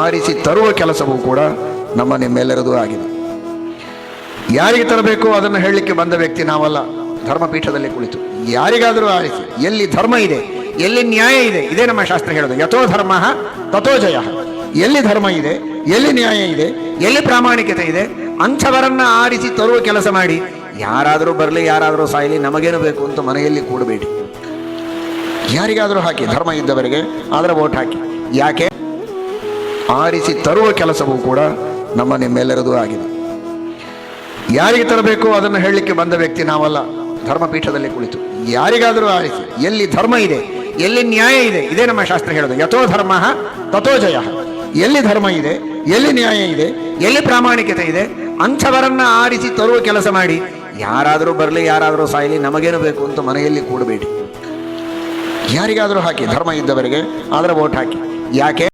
ಆರಿಸಿ ತರುವ ಕೆಲಸವೂ ಕೂಡ ನಮ್ಮ ನಿಮ್ಮೆಲ್ಲರದು ಆಗಿದೆ. ಯಾರಿಗೆ ತರಬೇಕು ಅದನ್ನು ಹೇಳಲಿಕ್ಕೆ ಬಂದ ವ್ಯಕ್ತಿ ನಾವಲ್ಲ. ಧರ್ಮಪೀಠದಲ್ಲಿ ಕುಳಿತು ಯಾರಿಗಾದರೂ ಆರಿಸಿ, ಎಲ್ಲಿ ಧರ್ಮ ಇದೆ, ಎಲ್ಲಿ ನ್ಯಾಯ ಇದೆ, ಇದೇ ನಮ್ಮ ಶಾಸ್ತ್ರ ಹೇಳೋದು. ಯಥೋ ಧರ್ಮ ತಥೋ ಜಯ. ಎಲ್ಲಿ ಧರ್ಮ ಇದೆ, ಎಲ್ಲಿ ನ್ಯಾಯ ಇದೆ, ಎಲ್ಲಿ ಪ್ರಾಮಾಣಿಕತೆ ಇದೆ, ಅಂಥವರನ್ನ ಆರಿಸಿ ತರುವ ಕೆಲಸ ಮಾಡಿ. ಯಾರಾದರೂ ಬರಲಿ, ಯಾರಾದರೂ ಸಾಯಲಿ, ನಮಗೇನು ಬೇಕು ಅಂತ ಮನೆಯಲ್ಲಿ ಕೂಡಬೇಡಿ. ಯಾರಿಗಾದರೂ ಹಾಕಿ, ಧರ್ಮ ಇದ್ದವರಿಗೆ ಆದ್ರೆ ವೋಟ್ ಹಾಕಿ. ಯಾಕೆ? ಆರಿಸಿ ತರುವ ಕೆಲಸವೂ ಕೂಡ ನಮ್ಮ ನಿಮ್ಮೆಲ್ಲರದು ಆಗಿದೆ. ಯಾರಿಗೆ ತರಬೇಕು ಅದನ್ನು ಹೇಳಲಿಕ್ಕೆ ಬಂದ ವ್ಯಕ್ತಿ ನಾವಲ್ಲ. ಧರ್ಮಪೀಠದಲ್ಲಿ ಕುಳಿತು ಯಾರಿಗಾದರೂ ಆರಿಸಿ, ಎಲ್ಲಿ ಧರ್ಮ ಇದೆ, ಎಲ್ಲಿ ನ್ಯಾಯ ಇದೆ, ಇದೇ ನಮ್ಮ ಶಾಸ್ತ್ರ ಹೇಳೋದು. ಯಥೋ ಧರ್ಮ ತಥೋ ಜಯ. ಎಲ್ಲಿ ಧರ್ಮ ಇದೆ, ಎಲ್ಲಿ ನ್ಯಾಯ ಇದೆ, ಎಲ್ಲಿ ಪ್ರಾಮಾಣಿಕತೆ ಇದೆ, ಅಂಥವರನ್ನ ಆರಿಸಿ ತರುವ ಕೆಲಸ ಮಾಡಿ. ಯಾರಾದರೂ ಬರಲಿ, ಯಾರಾದರೂ ಸಾಯಲಿ, ನಮಗೇನು ಬೇಕು ಅಂತ ಮನೆಯಲ್ಲಿ ಕೂಡಬೇಡಿ. ಯಾರಿಗಾದರೂ ಹಾಕಿ, ಧರ್ಮ ಇದ್ದವರಿಗೆ ಆದ್ರೆ ವೋಟ್ ಹಾಕಿ. ಯಾಕೆ?